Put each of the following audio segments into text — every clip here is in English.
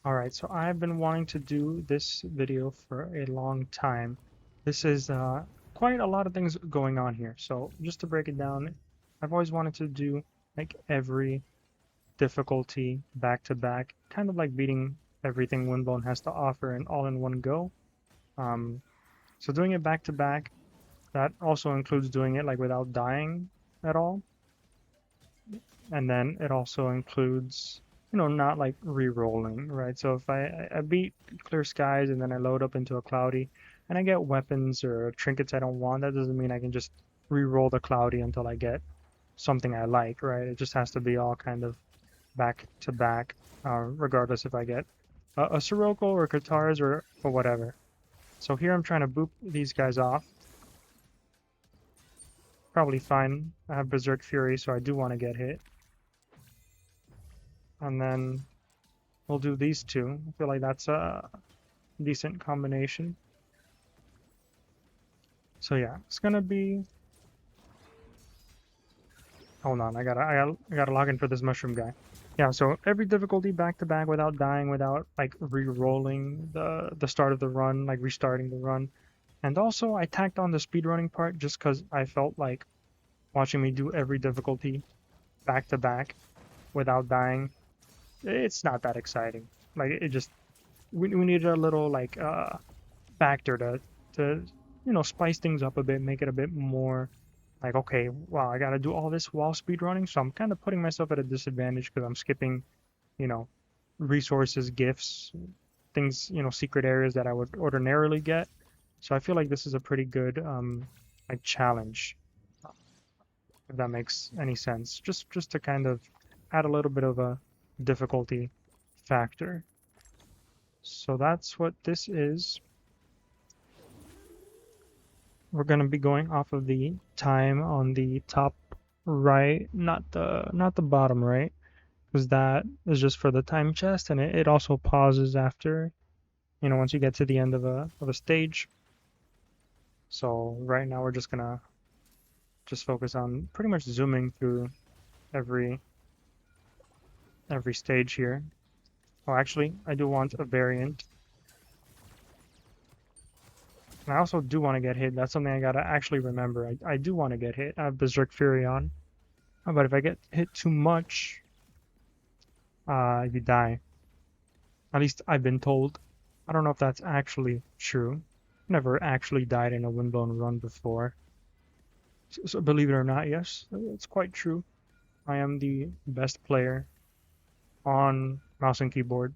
Alright, so I've been wanting to do this video for a long time. This is quite a lot of things going on here. So just to break it down, I've always wanted to do like every difficulty back to back, kind of like beating everything Windblown has to offer and all in one go. Um, so doing it back to back, that also includes doing it like without dying at all. And then it also includes, not like re-rolling, right? So if I beat clear skies and then I load up into a cloudy and I get weapons or trinkets I don't want, that doesn't mean I can just re-roll the cloudy until I get something I like, right? It just has to be all kind of back to back, regardless if I get a Sirocco or Katars or whatever. So here I'm trying to boop these guys off. Probably fine. I have Berserk Fury, so I do want to get hit. And then we'll do these two. I feel like that's a decent combination. So yeah, it's gonna be. Hold on, I gotta log in for this mushroom guy. Yeah, so every difficulty back to back without dying, without like re-rolling the start of the run, like restarting the run. And also I tacked on the speedrunning part just because I felt like watching me do every difficulty back to back without dying, it's not that exciting. Like it just we needed a little like factor to spice things up a bit, make it a bit more like, okay, wow, I gotta do all this while speed running, so I'm kind of putting myself at a disadvantage because I'm skipping, you know, resources, gifts, things, secret areas that I would ordinarily get. So I feel like this is a pretty good like challenge, if that makes any sense. Just to kind of add a little bit of a difficulty factor. So that's what this is. We're going to be going off of the time on the top right, not the bottom right, because that is just for the time chest, and it also pauses after, once you get to the end of a stage. So right now we're just gonna just focus on pretty much zooming through every stage here. Oh, actually, I do want a variant. And I also do want to get hit. That's something I gotta actually remember. I do want to get hit. I have Berserk Fury on. But if I get hit too much, you die. At least I've been told. I don't know if that's actually true. Never actually died in a Windblown run before. So believe it or not, yes, it's quite true. I am the best player on mouse and keyboard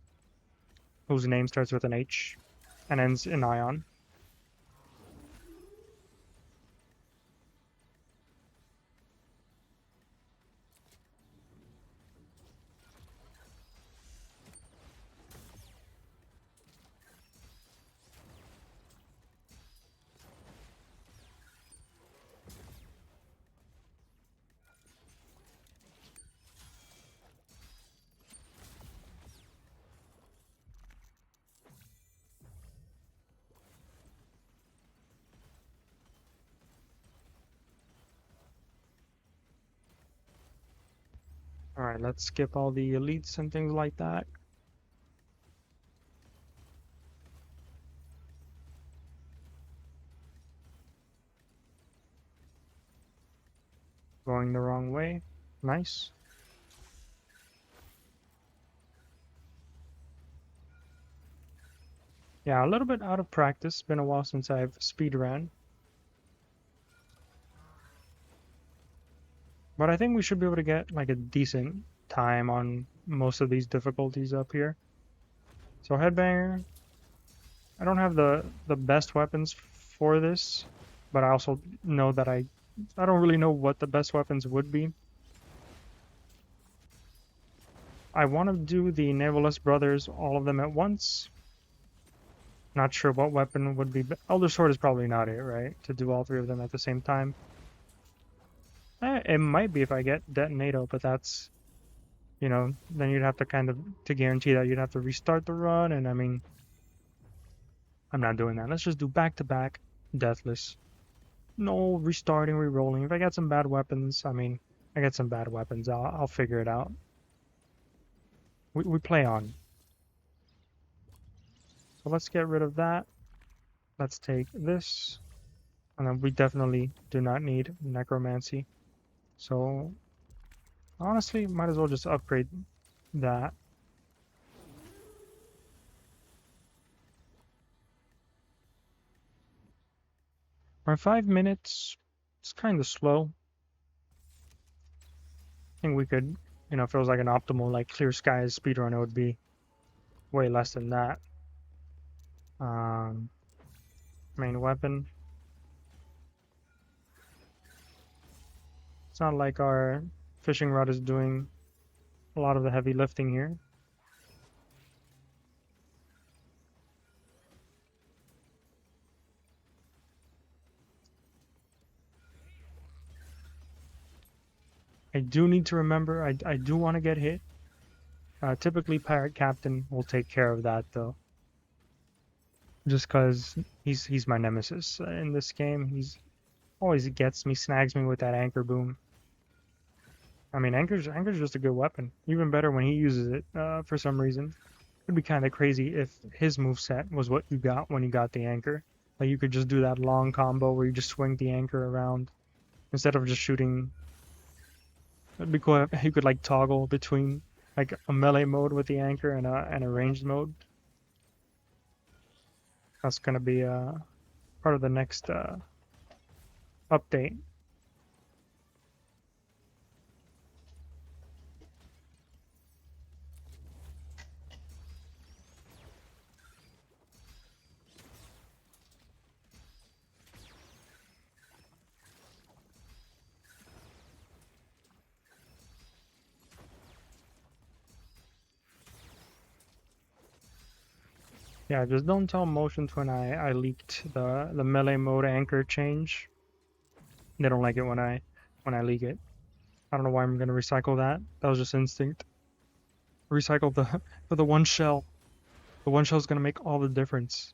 whose name starts with an H and ends in ion. Alright, let's skip all the elites and things like that. Going the wrong way. Nice. Yeah, a little bit out of practice. Been a while since I've speedrun. But I think we should be able to get like a decent time on most of these difficulties up here. So Headbanger, I don't have the best weapons for this, but I also know that I don't really know what the best weapons would be. I want to do the Navalist Brothers, all of them at once. Not sure what weapon would be. Elder Sword is probably not it, right? To do all three of them at the same time. It might be if I get Detonato, but that's, then you'd have to to guarantee that you'd have to restart the run, and I mean, I'm not doing that. Let's just do back-to-back Deathless. No restarting, re-rolling. If I get some bad weapons, I mean, I get some bad weapons. I'll figure it out. We play on. So let's get rid of that. Let's take this. And then we definitely do not need necromancy. So honestly, might as well just upgrade that. Our 5 minutes, it's kind of slow. I think we could, if it was like an optimal, like clear skies speedrun, it would be way less than that. Main weapon. It's not like our fishing rod is doing a lot of the heavy lifting here. I do need to remember, I do want to get hit. Typically, Pirate Captain will take care of that, though. Just because he's my nemesis in this game. He's always gets me, snags me with that anchor boom. I mean, anchor's just a good weapon. Even better when he uses it, for some reason. It'd be kind of crazy if his moveset was what you got when you got the anchor. Like, you could just do that long combo where you just swing the anchor around instead of just shooting. It'd be cool if you could, like, toggle between, like, a melee mode with the anchor and a ranged mode. That's gonna be part of the next update. Yeah, just don't tell Motion Twin I leaked the melee mode anchor change. They don't like it when I leak it. I don't know why I'm gonna recycle that. That was just instinct. Recycle the for the one shell. The one shell is gonna make all the difference.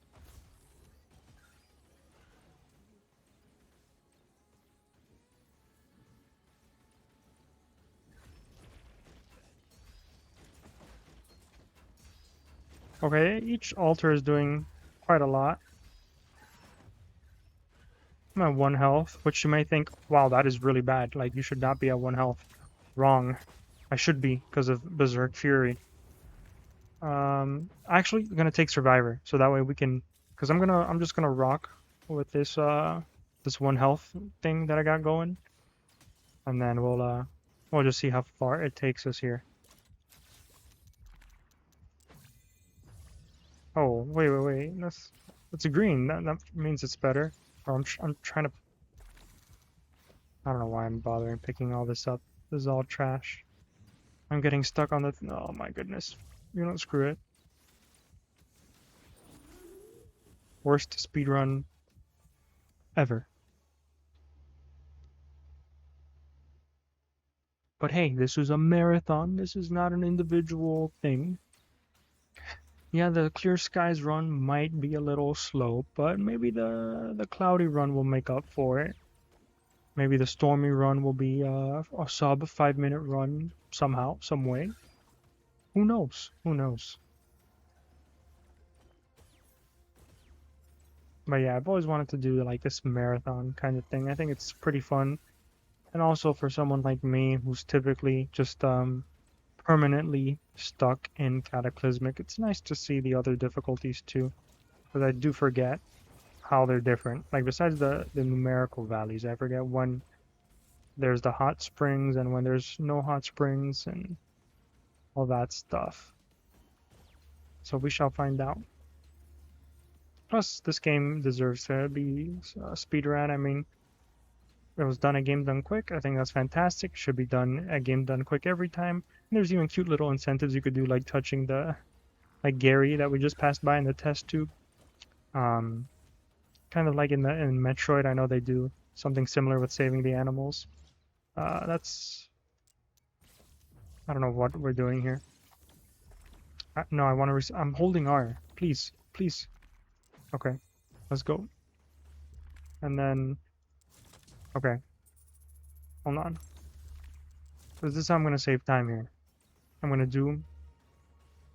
Okay, each altar is doing quite a lot. I'm at 1 health, which you may think, wow, that is really bad. Like, you should not be at 1 health. Wrong. I should be, because of Berserk Fury. Actually, I'm gonna take Survivor, so that way we can, because I'm just gonna rock with this this 1 health thing that I got going, and then we'll just see how far it takes us here. Oh, wait. That's a green. That means it's better. Or I'm trying to. I don't know why I'm bothering picking all this up. This is all trash. I'm getting stuck on the. Oh my goodness. You know, screw it. Worst speedrun ever. But hey, this is a marathon. This is not an individual thing. Yeah, the clear skies run might be a little slow, but maybe the cloudy run will make up for it. Maybe the stormy run will be a sub 5-minute run somehow, some way. Who knows? Who knows? But yeah, I've always wanted to do like this marathon kind of thing. I think it's pretty fun. And also for someone like me who's typically just permanently stuck in Cataclysmic, it's nice to see the other difficulties too. Because I do forget how they're different. Like besides the numerical values, I forget when there's the hot springs and when there's no hot springs and all that stuff. So we shall find out. Plus, this game deserves to be speedrun. I mean, it was done a game done quick. I think that's fantastic. Should be done a game done quick every time. And there's even cute little incentives you could do, like touching like Gary that we just passed by in the test tube. Kind of like in Metroid, I know they do something similar with saving the animals. That's I don't know what we're doing here. No, I want to. I'm holding R. Please, please. Okay, let's go. And then, okay, hold on. So this is how I'm gonna save time here. I'm gonna do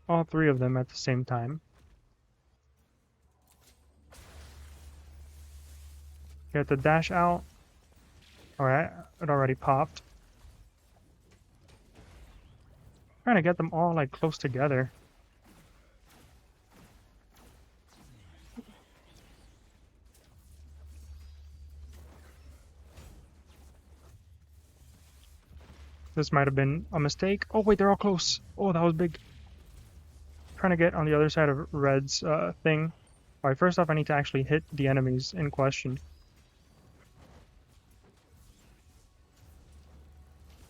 all 3 of them at the same time. Get the dash out. Alright, it already popped. Trying to get them all like close together. This might have been a mistake. Oh wait, they're all close. Oh, that was big. Trying to get on the other side of Red's thing. Alright, first off, I need to actually hit the enemies in question.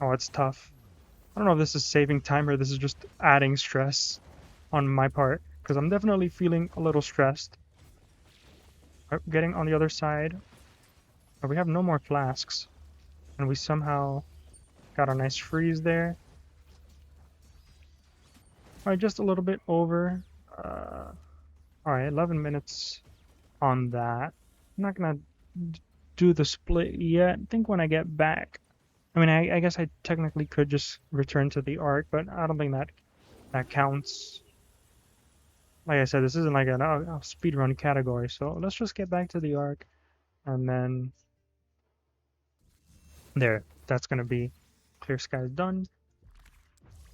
Oh, it's tough. I don't know if this is saving time or this is just adding stress on my part, because I'm definitely feeling a little stressed. Getting on the other side. Oh, we have no more flasks. And we somehow got a nice freeze there. Alright, just a little bit over. Alright, 11 minutes on that. I'm not gonna do the split yet. I think when I get back. I mean, I guess I technically could just return to the arc, but I don't think that counts. Like I said, this isn't like a speedrun category, so let's just get back to the arc, and then there. That's gonna be clear skies done.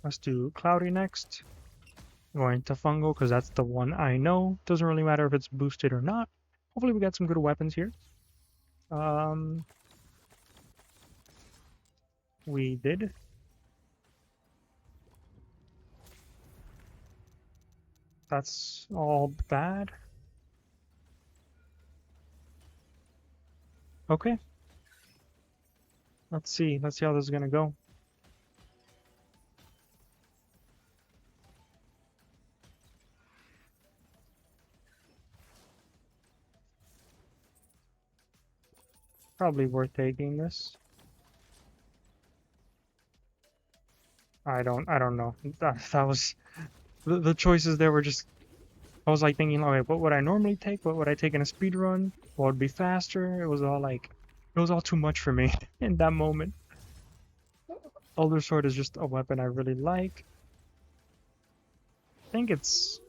Let's do cloudy next. Going to fungal because that's the one I know. Doesn't really matter if it's boosted or not. Hopefully we got some good weapons here. We did. That's all bad. Okay. Let's see. Let's see how this is gonna go. Probably worth taking this. I don't know. That was the choices there were just. I was like thinking, okay, what would I normally take? What would I take in a speed run? What would be faster? It was all like, it was all too much for me in that moment. Elder Sword is just a weapon I really like. I think it's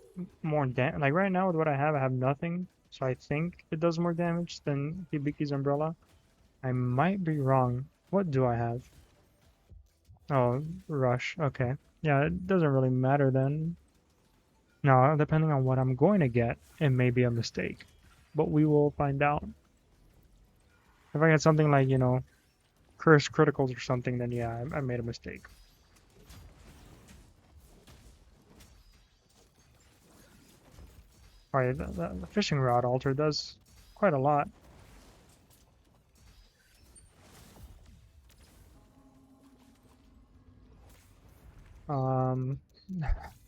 more damage. Like right now with what I have nothing. So I think it does more damage than Hibiki's Umbrella. I might be wrong. What do I have? Oh, Rush. Okay. Yeah, it doesn't really matter then. Now, depending on what I'm going to get, it may be a mistake. But we will find out. If I get something like, Cursed Criticals or something, then yeah, I made a mistake. Alright, the fishing rod altar does quite a lot.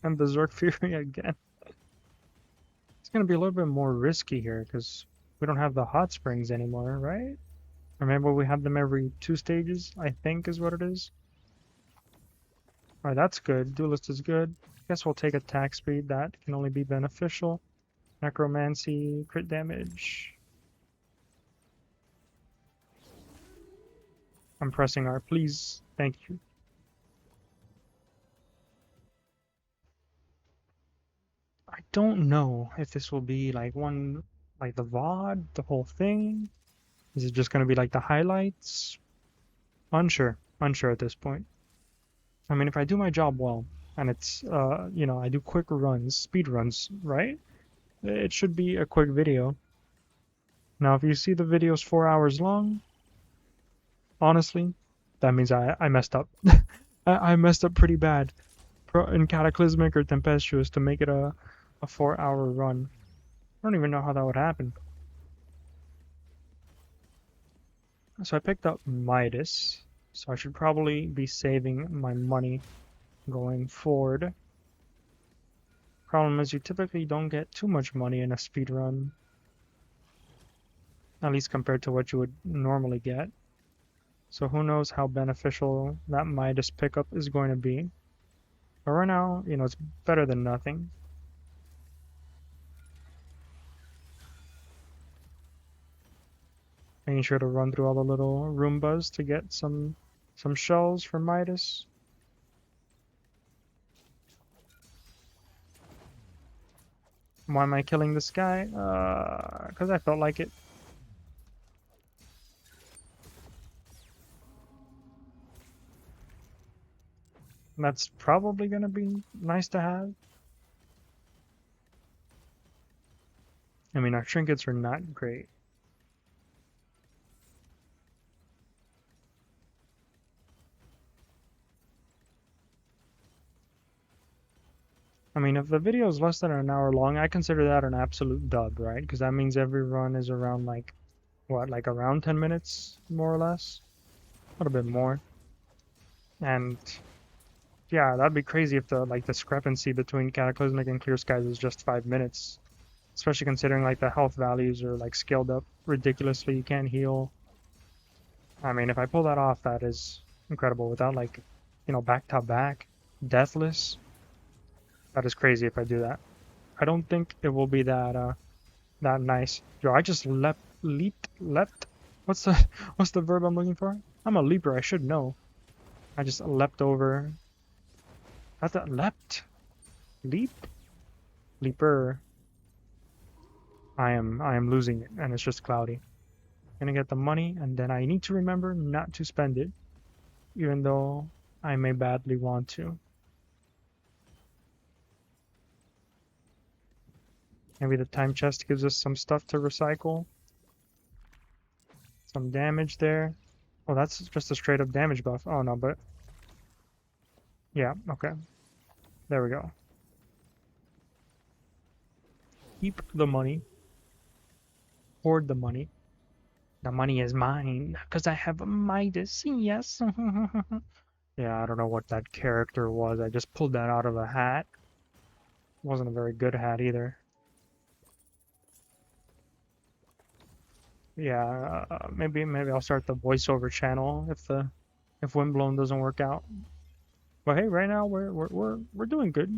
And Berserk Fury again. It's gonna be a little bit more risky here, because we don't have the hot springs anymore, right? Remember we have them every 2 stages, I think is what it is. Alright, that's good. Duelist is good. Guess we'll take attack speed. That can only be beneficial. Necromancy, crit damage. I'm pressing R, please. Thank you. I don't know if this will be like like the VOD, the whole thing. Is it just gonna be like the highlights? Unsure at this point. I mean, if I do my job well, and it's, I do quick runs, speed runs, right? It should be a quick video. Now, if you see the video's 4 hours long, honestly, that means I messed up. I messed up pretty bad in Cataclysmic or Tempestuous to make it a 4-hour run. I don't even know how that would happen. So I picked up Midas, so I should probably be saving my money going forward. Problem is you typically don't get too much money in a speedrun, at least compared to what you would normally get. So who knows how beneficial that Midas pickup is going to be. But right now, it's better than nothing. Making sure to run through all the little Roombas to get some shells for Midas. Why am I killing this guy? Because I felt like it. That's probably gonna be nice to have. I mean, our trinkets are not great. I mean, if the video is less than an hour long, I consider that an absolute dub, right? Because that means every run is around like, what, like around 10 minutes, more or less? A little bit more. And yeah, that'd be crazy if the like discrepancy between Cataclysmic and Clear Skies is just 5 minutes. Especially considering like the health values are like scaled up ridiculously. You can't heal. I mean, if I pull that off, that is incredible. Without like, back to back, deathless. That is crazy if I do that. I don't think it will be that nice. Yo, I just leapt. What's the what's the verb I'm looking for? I'm a leaper. I should know. I just leapt over. That's that leapt, leap, leaper. I am losing it, and it's just cloudy. Gonna get the money, and then I need to remember not to spend it, even though I may badly want to. Maybe the time chest gives us some stuff to recycle. Some damage there. Oh, that's just a straight up damage buff. Oh no, but yeah, okay. There we go. Keep the money. Hoard the money. The money is mine, because I have a Midas, yes. Yeah, I don't know what that character was. I just pulled that out of a hat. Wasn't a very good hat either. Yeah, maybe I'll start the voiceover channel if Windblown doesn't work out. But hey, right now we're doing good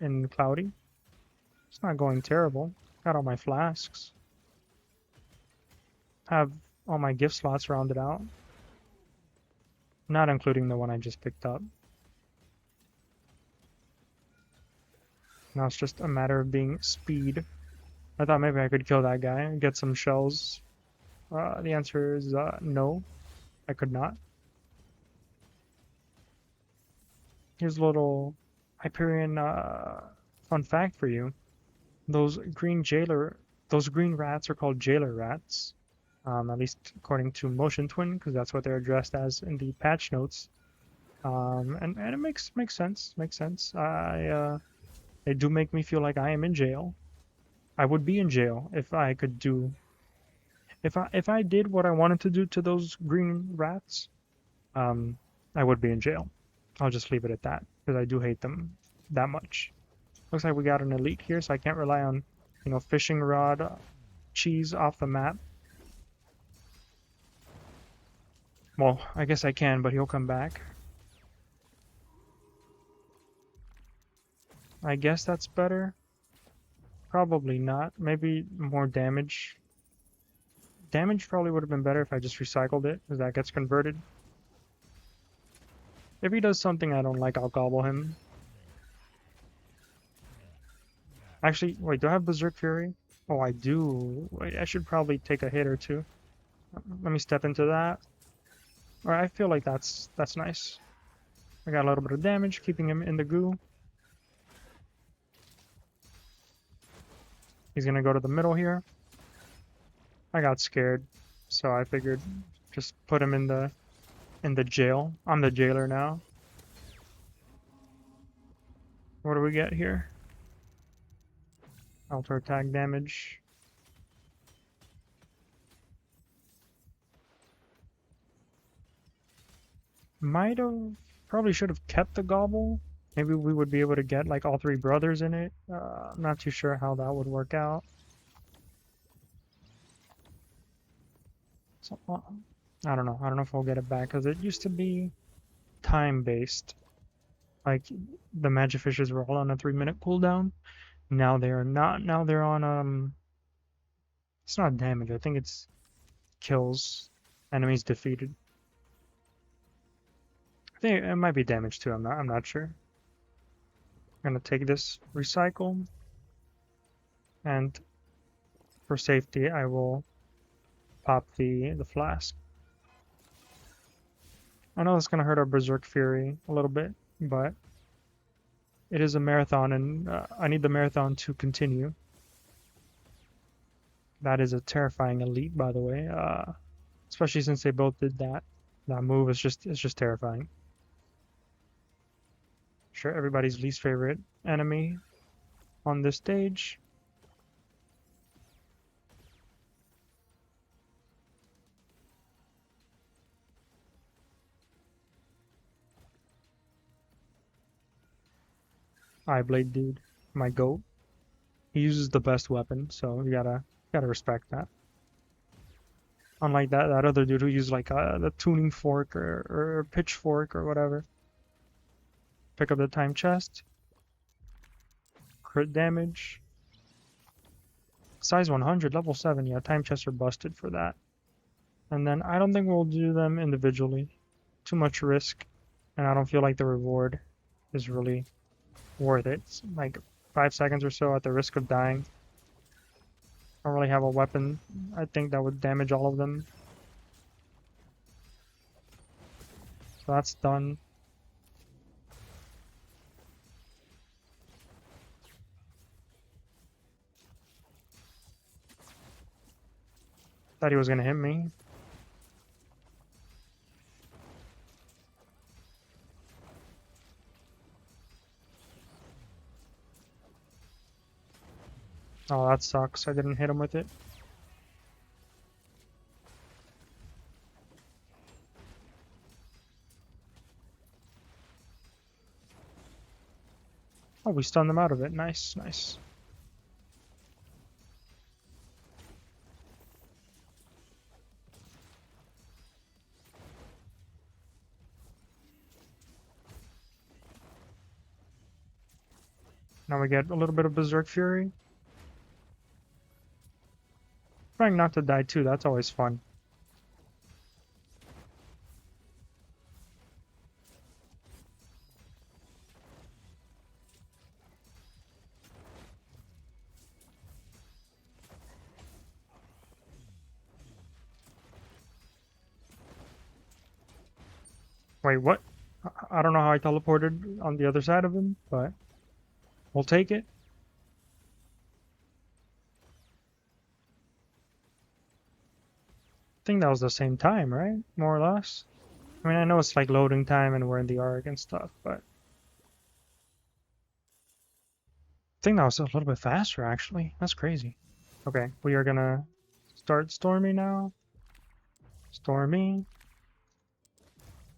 in Cloudy. It's not going terrible. Got all my flasks. Have all my gift slots rounded out. Not including the one I just picked up. Now it's just a matter of being speed. I thought maybe I could kill that guy and get some shells. The answer is no, I could not. Here's a little Hyperion fun fact for you. Those green rats are called jailer rats. At least according to Motion Twin, because that's what they're addressed as in the patch notes. And it makes sense. Makes sense. They do make me feel like I am in jail. I would be in jail if I could do. If I did what I wanted to do to those green rats, I would be in jail. I'll just leave it at that because I do hate them that much. Looks like we got an elite here, so I can't rely on, fishing rod cheese off the map. Well, I guess I can, but he'll come back. I guess that's better. Probably not. Maybe more damage. Damage probably would have been better if I just recycled it, because that gets converted. If he does something I don't like, I'll gobble him. Actually, wait, do I have Berserk Fury? Oh, I do. Wait, I should probably take a hit or two. Let me step into that. Alright, I feel like that's nice. I got a little bit of damage, keeping him in the goo. He's gonna go to the middle here. I got scared, so I figured just put him in the jail. I'm the jailer now. What do we get here? Alter attack damage. Probably should have kept the gobble. Maybe we would be able to get like all three brothers in it. I'm not too sure how that would work out. So, I don't know. I don't know if we'll get it back because it used to be time-based. Like the magic fishes were all on a 3-minute cooldown. Now they are not. Now they're on it's not damage. I think it's kills, enemies defeated. I think it might be damage too. I'm not sure. I'm gonna take this recycle, and for safety, I will pop the flask. I know it's gonna hurt our Berserk Fury a little bit, but it is a marathon, and I need the marathon to continue. That is a terrifying elite, by the way. Especially since they both did that. That move is just terrifying. Sure, everybody's least favorite enemy on this stage. Eye Blade dude, my goat. He uses the best weapon, so you gotta respect that. Unlike that other dude who used like the tuning fork or pitchfork or whatever. Pick up the time chest. Crit damage. Size 100, level 7. Yeah, time chests are busted for that. And then I don't think we'll do them individually. Too much risk, and I don't feel like the reward is really worth it. It's like 5 seconds or so at the risk of dying. I don't really have a weapon, I think, that would damage all of them. So that's done. Thought he was gonna hit me. Oh, that sucks. I didn't hit him with it. Oh, we stunned them out of it. Nice, nice. Now we get a little bit of Berserk Fury. Trying not to die too, that's always fun. Wait, what? I don't know how I teleported on the other side of him, but we'll take it. I think that was the same time, right? More or less. I mean, I know it's like loading time and we're in the ARC and stuff, but I think that was a little bit faster, actually. That's crazy. Okay, we are gonna start Stormy now. Stormy.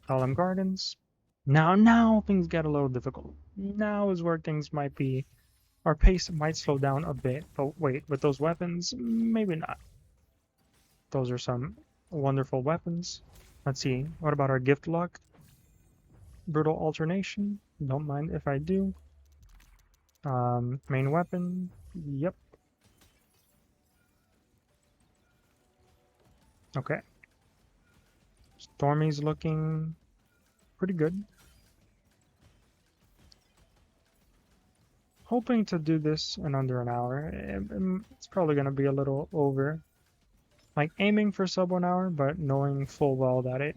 Column Gardens. Now things get a little difficult. Now is where things might be. Our pace might slow down a bit, but wait, with those weapons, maybe not. Those are some wonderful weapons. Let's see, what about our gift luck? Brutal alternation. Don't mind if I do. Main weapon. Yep. Okay. Stormy's looking pretty good. Hoping to do this in under an hour. It's probably going to be a little over. Like aiming for sub 1 hour, but knowing full well that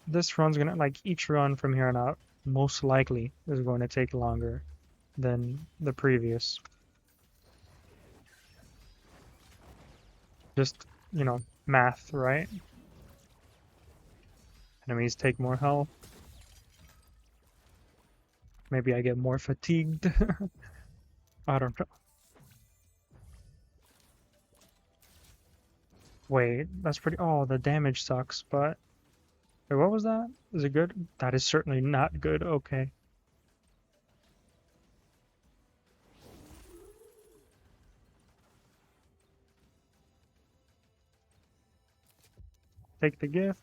this run's gonna, like, each run from here on out most likely is going to take longer than the previous. Just, you know, math, right? Enemies take more health. Maybe I get more fatigued. I don't know. Wait, that's pretty... Oh, the damage sucks, but... Wait, what was that? Is it good? That is certainly not good. Okay. Take the gift.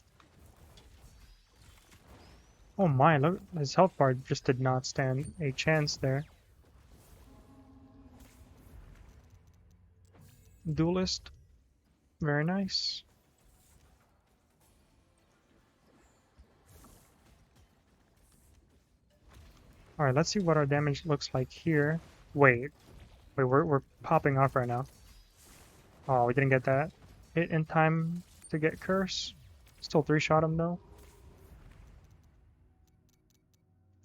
Oh my, look, his health bar just did not stand a chance there. Duelist. Very nice. Alright, let's see what our damage looks like here. Wait, we're popping off right now. Oh, we didn't get that hit in time to get Curse. Still 3-shot him though.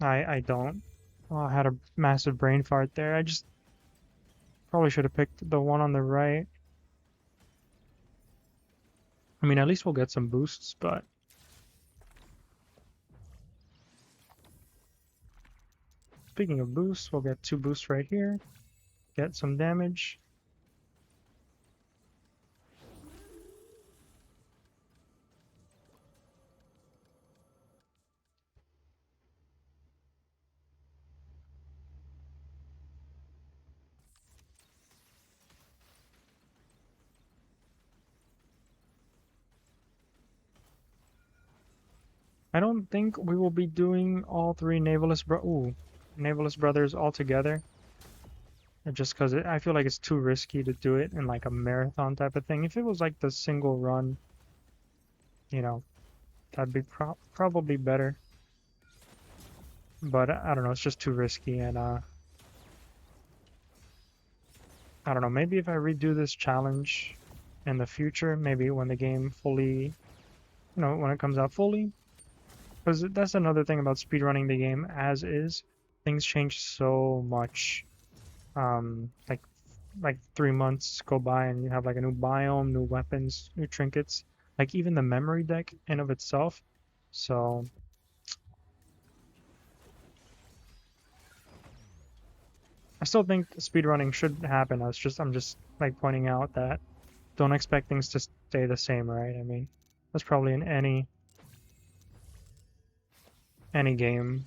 I don't. Oh, I had a massive brain fart there. I just probably should have picked the one on the right. I mean, at least we'll get some boosts, but speaking of boosts, we'll get 2 boosts right here. Get some damage. I don't think we will be doing all 3 Navalist brothers all together. Just because I feel like it's too risky to do it in like a marathon type of thing. If it was like the single run, you know, that'd be probably better. But I don't know, it's just too risky, and I don't know, maybe if I redo this challenge in the future, maybe when the game fully, when it comes out fully, because that's another thing about speedrunning the game as is. Things change so much. Like 3 months go by and you have like a new biome, new weapons, new trinkets, like even the memory deck in of itself. So I still think speedrunning should happen. I'm just like pointing out that don't expect things to stay the same, right? I mean, that's probably in any game.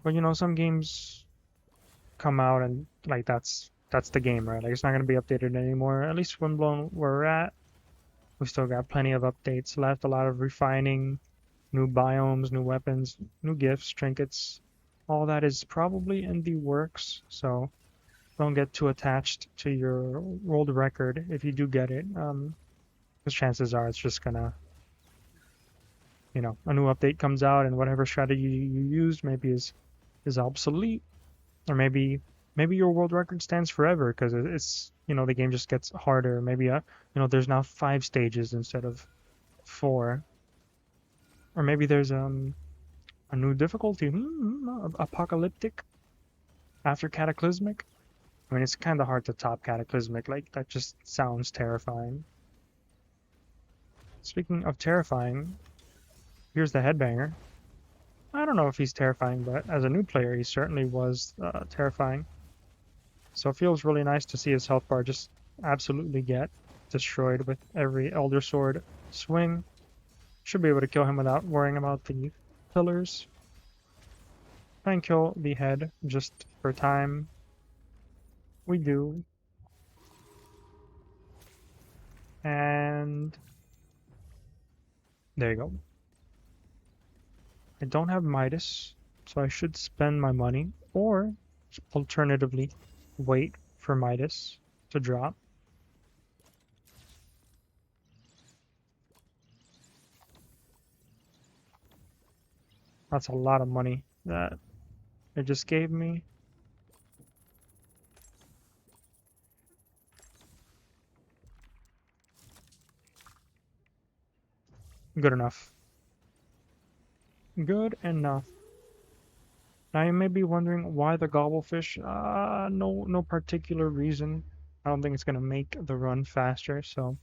But some games come out and like that's the game, right? Like it's not gonna be updated anymore. At least Windblown where we're at, we still got plenty of updates left, a lot of refining, new biomes, new weapons, new gifts, trinkets. All that is probably in the works, so don't get too attached to your world record if you do get it, because chances are it's just gonna, a new update comes out and whatever strategy you used maybe is obsolete, or maybe your world record stands forever because it's the game just gets harder. Maybe there's now 5 stages instead of 4, or maybe there's a new difficulty, apocalyptic after Cataclysmic. I mean, it's kind of hard to top Cataclysmic. Like that just sounds terrifying. Speaking of terrifying, here's the headbanger. I don't know if he's terrifying, but as a new player, he certainly was terrifying. So it feels really nice to see his health bar just absolutely get destroyed with every Elder Sword swing. Should be able to kill him without worrying about the pillars. Try and kill the head just for time. We do. And there you go. I don't have Midas, so I should spend my money, or alternatively, wait for Midas to drop. That's a lot of money that it just gave me. Good enough. Good enough. Now you may be wondering why the gobblefish. No particular reason. I don't think it's gonna make the run faster, so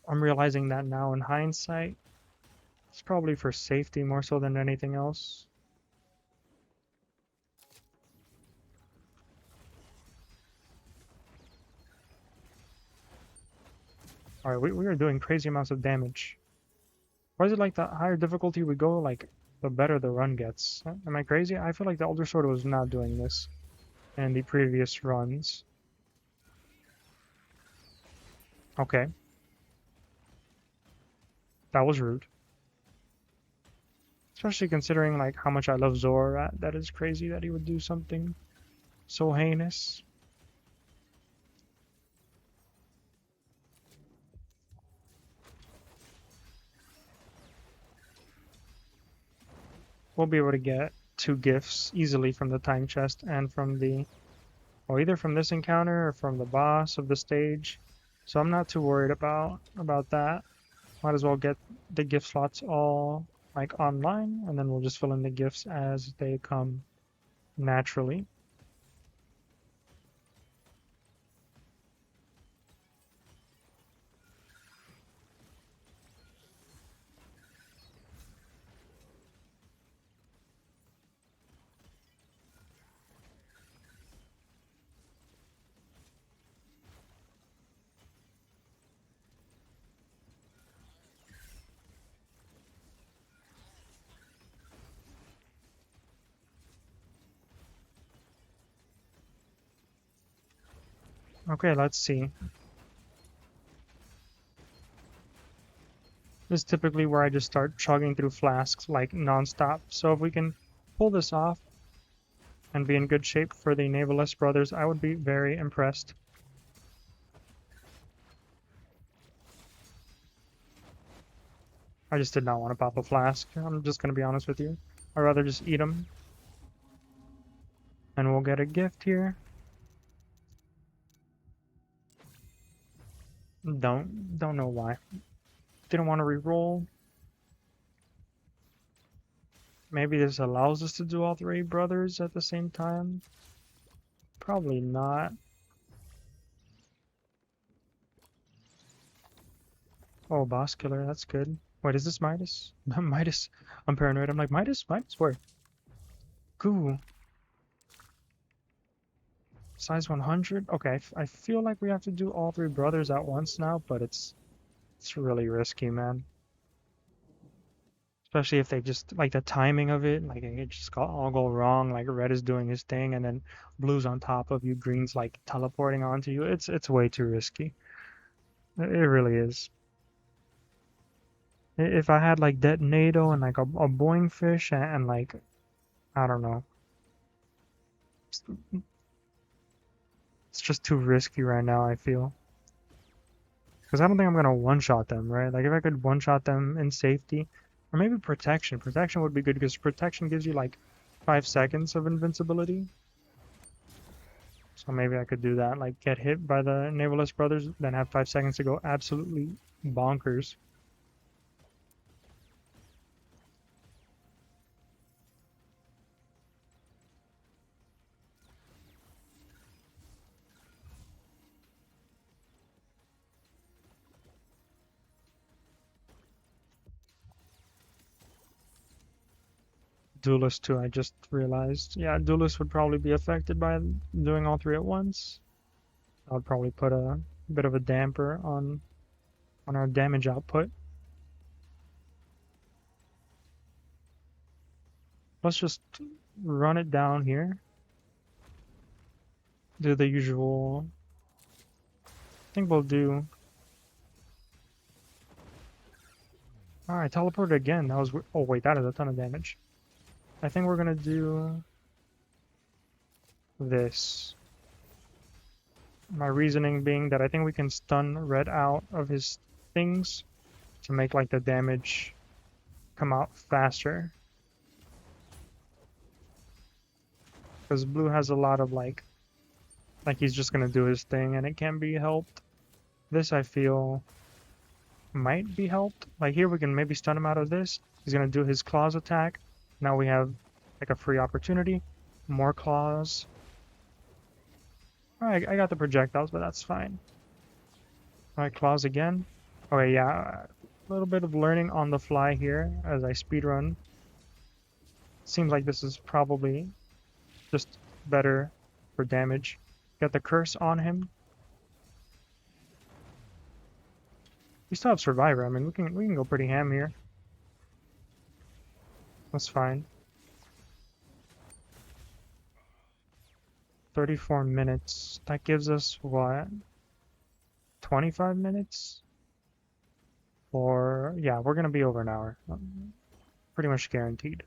I'm realizing that now in hindsight. It's probably for safety more so than anything else. Alright, we are doing crazy amounts of damage. Why is it like the higher difficulty we go, like the better the run gets? Am I crazy? I feel like the Elder Sword was not doing this in the previous runs. Okay. That was rude. Especially considering like how much I love Zorat. That is crazy that he would do something so heinous. We'll be able to get 2 gifts easily from the time chest and from the, or either from this encounter or from the boss of the stage. So I'm not too worried about that. Might as well get the gift slots all like online, and then we'll just fill in the gifts as they come naturally. Okay, let's see. This is typically where I just start chugging through flasks like nonstop. So if we can pull this off and be in good shape for the Navalist brothers, I would be very impressed. I just did not want to pop a flask. I'm just going to be honest with you. I'd rather just eat them. And we'll get a gift here. Don't know why. Didn't want to re-roll. Maybe this allows us to do all three brothers at the same time. Probably not. Oh, boss killer, that's good. Wait, is this Midas? Midas. I'm paranoid. I'm like, Midas? Midas? Where? Cool. Size 100? Okay, I feel like we have to do all three brothers at once now, but it's really risky, man. Especially if they just, like the timing of it, like it just all go wrong, like red is doing his thing and then blue's on top of you, green's like teleporting onto you. It's way too risky. It really is. If I had like Detonato and like a Boing Fish and like, I don't know. It's just too risky right now, I feel. Because I don't think I'm going to one-shot them, right? Like if I could one-shot them in safety, or maybe protection. Protection would be good because protection gives you like 5 seconds of invincibility. So maybe I could do that, like get hit by the Navalist brothers, then have 5 seconds to go absolutely bonkers. Duelist too, I just realized. Yeah, Duelist would probably be affected by doing all three at once. I would probably put a bit of a damper on our damage output. Let's just run it down here. Do the usual. I think we'll do. Alright, teleport again. That was. Oh, wait, that is a ton of damage. I think we're gonna do this. My reasoning being that I think we can stun Red out of his things to make like the damage come out faster. Because Blue has a lot of like he's just gonna do his thing and it can be helped. This I feel might be helped. Like here we can maybe stun him out of this. He's gonna do his claws attack. Now we have like a free opportunity. More claws. Alright, I got the projectiles, but that's fine. Alright, claws again. Okay, yeah, a little bit of learning on the fly here as I speedrun. Seems like this is probably just better for damage. Got the curse on him. We still have Survivor. I mean, we can go pretty ham here. That's fine. 34 minutes. That gives us what? 25 minutes? Or yeah, we're gonna be over an hour. Pretty much guaranteed.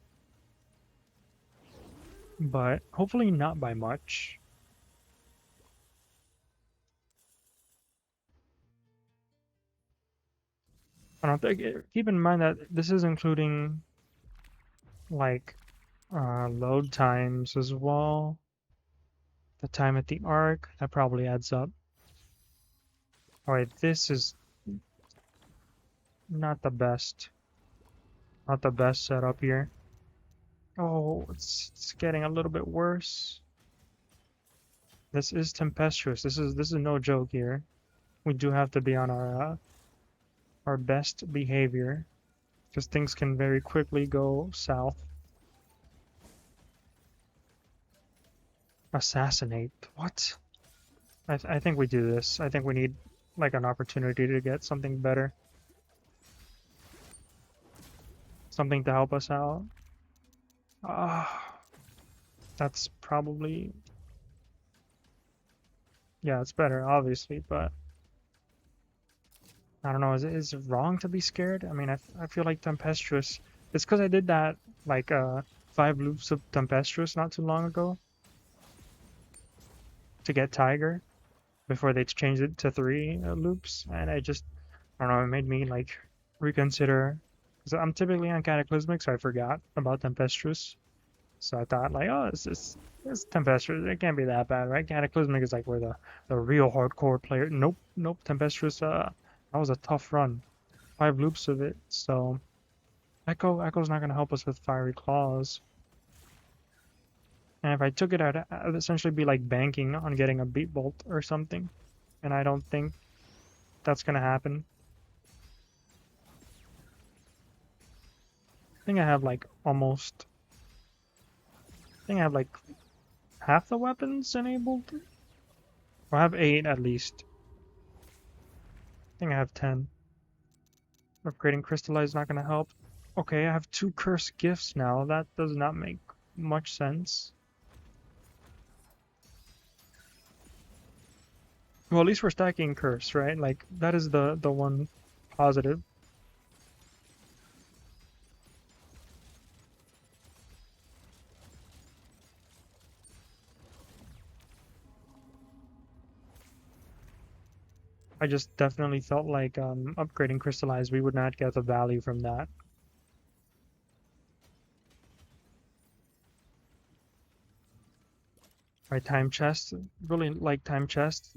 But hopefully not by much. I don't think. Keep in mind that this is including like load times as well. The time at the arc, that probably adds up. Alright, this is not the best. Not the best setup here. Oh, it's getting a little bit worse. This is tempestuous. This is no joke here. We do have to be on our best behavior, because things can very quickly go south. Assassinate. What? I think we do this. I think we need like an opportunity to get something better. Something to help us out. Ah, that's probably... Yeah, it's better, obviously, but I don't know. Is it wrong to be scared? I mean, I feel like Tempestuous. It's because I did that like 5 loops of Tempestuous not too long ago to get Tiger before they changed it to 3 loops, and I don't know. It made me like reconsider. Because I'm typically on Cataclysmic, so I forgot about Tempestuous. So I thought like, oh, it's Tempestuous. It can't be that bad, right? Cataclysmic is like where the real hardcore player. Nope, nope. Tempestuous. That was a tough run. 5 loops of it. So Echo's not gonna help us with Fiery Claws. And if I took it out, I'd essentially be like banking on getting a Beat Bolt or something. And I don't think that's gonna happen. I think I have like almost. I think I have like half the weapons enabled. Or I have 8 at least. I think I have 10. Upgrading Crystallize is not gonna help. Okay, I have 2 Cursed Gifts now. That does not make much sense. Well, at least we're stacking Curse, right? Like, that is the one positive. I just definitely felt like upgrading Crystallize, we would not get the value from that. Right, Time Chest. Really like Time Chest.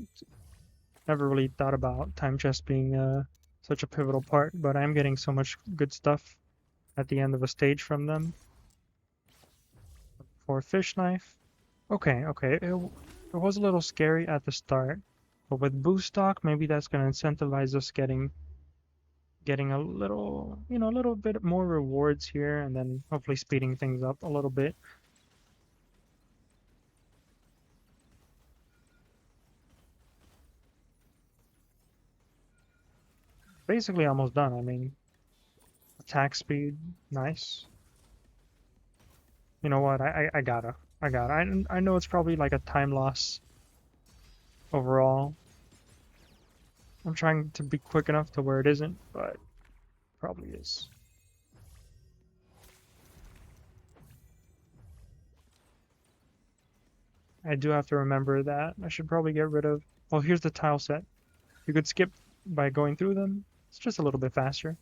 Never really thought about Time Chest being such a pivotal part, but I'm getting so much good stuff at the end of a stage from them. For Fish Knife. Okay, okay. It was a little scary at the start, but with boost stock, maybe that's going to incentivize us getting a little, a little bit more rewards here, and then hopefully speeding things up a little bit. Basically almost done. I mean, attack speed, nice. You know what? I gotta. I know it's probably like a time loss overall. I'm trying to be quick enough to where it isn't, but probably is. I do have to remember that. I should probably get rid of... Well, here's the tile set. You could skip by going through them. It's just a little bit faster.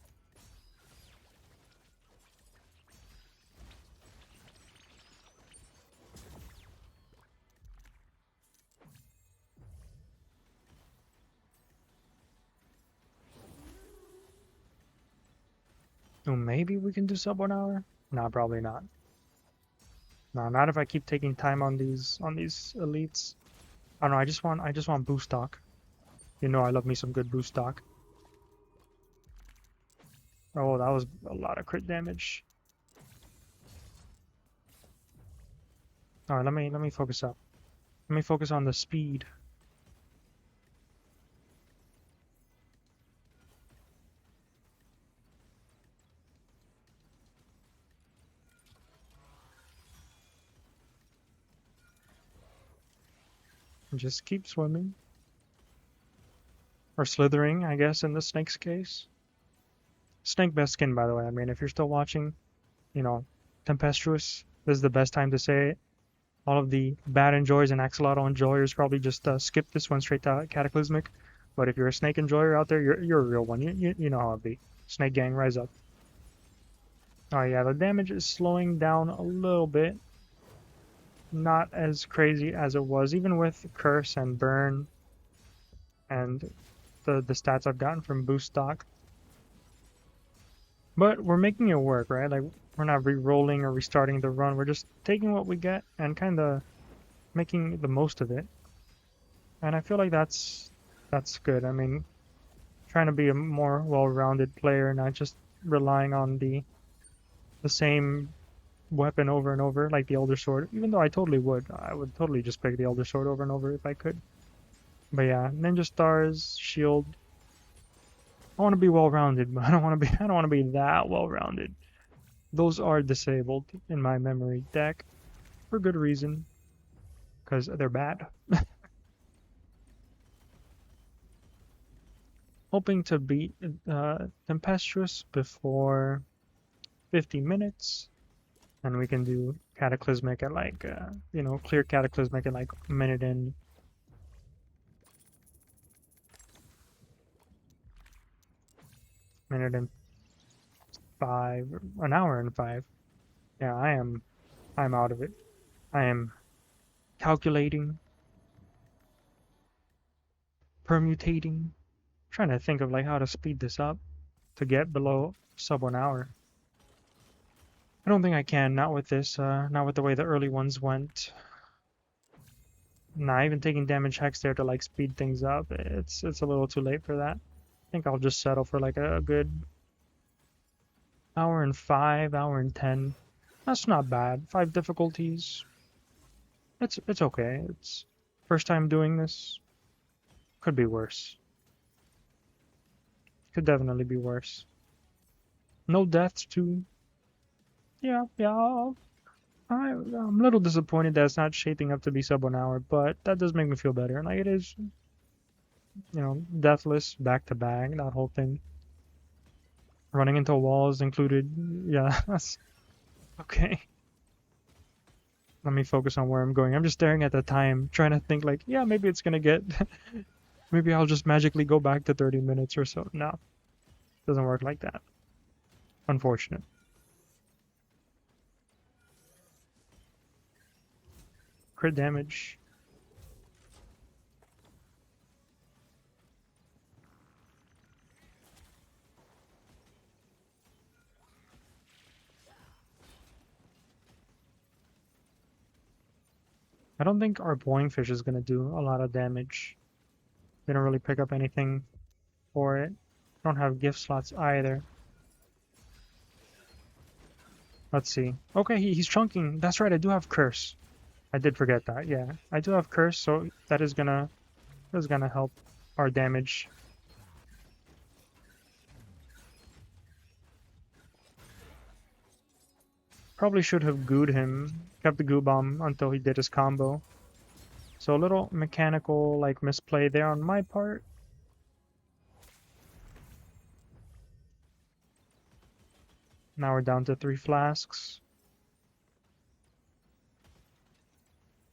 Oh, maybe we can do sub 1 hour? No, probably not. No, not if I keep taking time on these elites. I don't know, I just want boost stock. You know I love me some good boost stock. Oh, that was a lot of crit damage. Alright, let me focus up. Let me focus on the speed. And just keep swimming. Or slithering, I guess, in the snake's case. Snake best skin, by the way. I mean, if you're still watching, Tempestuous, this is the best time to say it. All of the bad enjoyers and axolotl enjoyers probably just skip this one straight to Cataclysmic. But if you're a snake enjoyer out there, you're a real one. You know how it be. Snake gang, rise up. Oh yeah, the damage is slowing down a little bit. Not as crazy as it was, even with Curse and Burn and the stats I've gotten from boost stock. But we're making it work, right? Like, we're not re-rolling or restarting the run. We're just taking what we get and kind of making the most of it. And I feel like that's good. I mean, trying to be a more well-rounded player, not just relying on the same weapon over and over, like the Elder Sword. Even though I would totally just pick the Elder Sword over and over if I could. But yeah, Ninja Stars, Shield. I want to be well-rounded, but I don't want to be that well-rounded. Those are disabled in my memory deck for good reason, because they're bad. Hoping to beat Tempestuous before 50 minutes, and we can do Cataclysmic at like, clear Cataclysmic at like a minute and minute and 5, an hour and 5. Yeah, I'm out of it. I am calculating, permutating, trying to think of like how to speed this up to get below sub 1 hour. I don't think I can, not with this, not with the way the early ones went. Nah, even taking damage hex there to like speed things up, it's a little too late for that. I think I'll just settle for like a good hour and 5, hour and 10. That's not bad. 5 difficulties. It's okay. It's first time doing this. Could be worse. Could definitely be worse. No deaths too. Yeah. I'm a little disappointed that it's not shaping up to be sub 1 hour, but that does make me feel better. Like it is, deathless back to back, that whole thing. Running into walls included. Yeah, that's okay. Let me focus on where I'm going. I'm just staring at the time, trying to think like, yeah, maybe it's gonna get, maybe I'll just magically go back to 30 minutes or so. No, doesn't work like that. Unfortunate. Crit damage. I don't think our boing fish is gonna do a lot of damage. We don't really pick up anything for it. Don't have gift slots either. Let's see. Okay, he's chunking. That's right, I do have curse. I did forget that. Yeah, I do have curse, so that is gonna help our damage. Probably should have gooed him, kept the goo bomb until he did his combo. So a little mechanical like misplay there on my part. Now we're down to 3 flasks.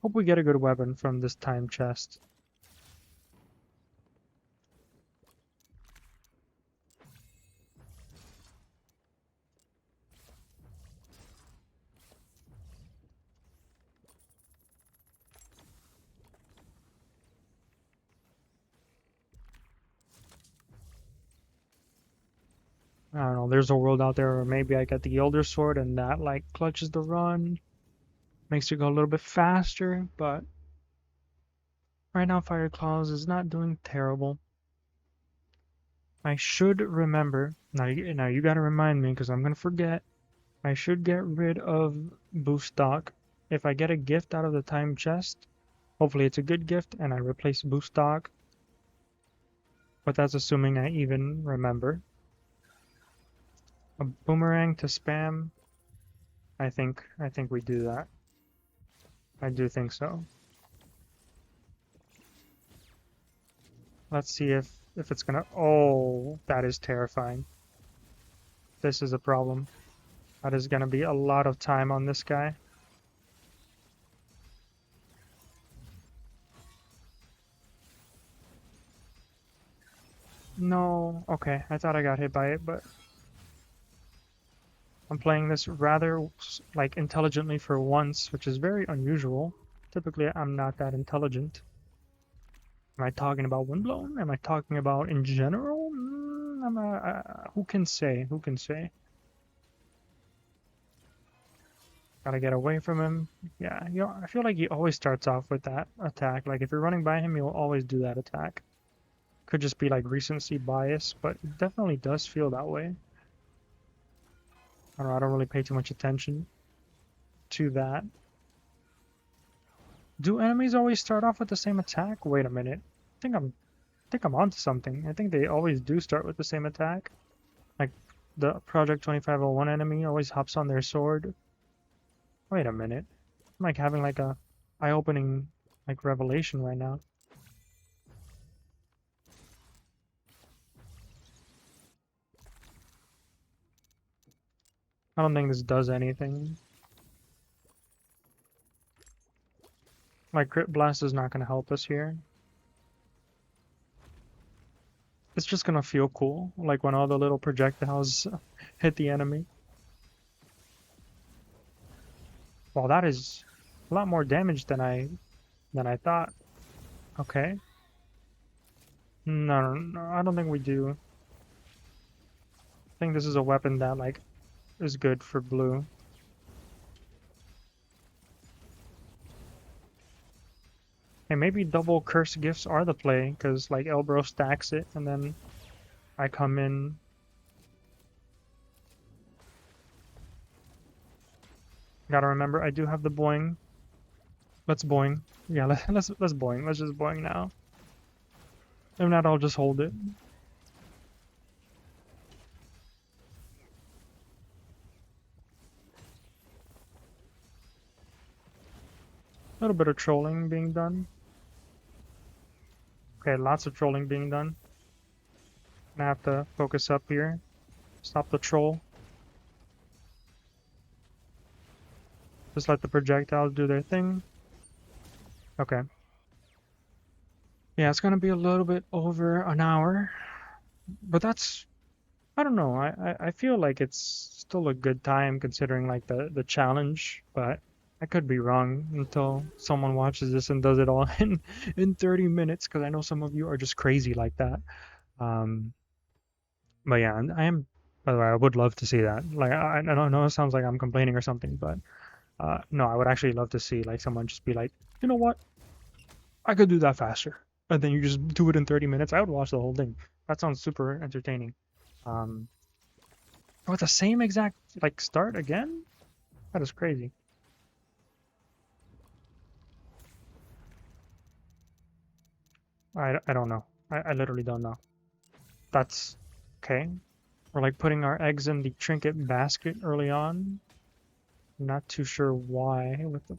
Hope we get a good weapon from this time chest. I don't know, there's a world out there where maybe I get the Elder Sword and that like clutches the run. Makes you go a little bit faster, but right now Fire Claws is not doing terrible. I should remember, now you gotta remind me because I'm gonna forget. I should get rid of boost stock. If I get a gift out of the time chest, hopefully it's a good gift and I replace boost stock. But that's assuming I even remember. A boomerang to spam. I think we do that. I do think so. Let's see if it's gonna. Oh, that is terrifying. This is a problem. That is gonna be a lot of time on this guy. No, okay. I thought I got hit by it, but I'm playing this rather like intelligently for once, which is very unusual. Typically, I'm not that intelligent. Am I talking about Windblown? Am I talking about in general? Who can say? Who can say? Gotta get away from him. Yeah, you know, I feel like he always starts off with that attack. Like if you're running by him, he'll always do that attack. Could just be like recency bias, but it definitely does feel that way. I don't know, I don't really pay too much attention to that. Do enemies always start off with the same attack? Wait a minute. I think I'm onto something. I think they always do start with the same attack. Like the Project 2501 enemy always hops on their sword. Wait a minute. I'm like having like a eye-opening like revelation right now. I don't think this does anything. My crit blast is not going to help us here. It's just going to feel cool, like when all the little projectiles hit the enemy. Well, that is a lot more damage than I thought. Okay. No, I don't think we do. I think this is a weapon that like is good for blue. Hey, maybe double curse gifts are the play, because like Elbro stacks it and then I come in. Gotta remember, I do have the boing. Let's boing. Yeah, let's boing. Let's just boing now. If not, I'll just hold it. A little bit of trolling being done. Okay, lots of trolling being done. I have to focus up here. Stop the troll. Just let the projectiles do their thing. Okay. Yeah, it's gonna be a little bit over an hour. But that's... I don't know. I feel like it's still a good time considering like the challenge, but I could be wrong until someone watches this and does it all in 30 minutes, because I know some of you are just crazy like that. But yeah, I am, by the way, I would love to see that. Like, I don't know, it sounds like I'm complaining or something, but no, I would actually love to see like someone just be like, you know what? I could do that faster. And then you just do it in 30 minutes. I would watch the whole thing. That sounds super entertaining. Um, with the same exact like start again? That is crazy. I don't know. I literally don't know. That's okay. We're like putting our eggs in the trinket basket early on. Not too sure why with the...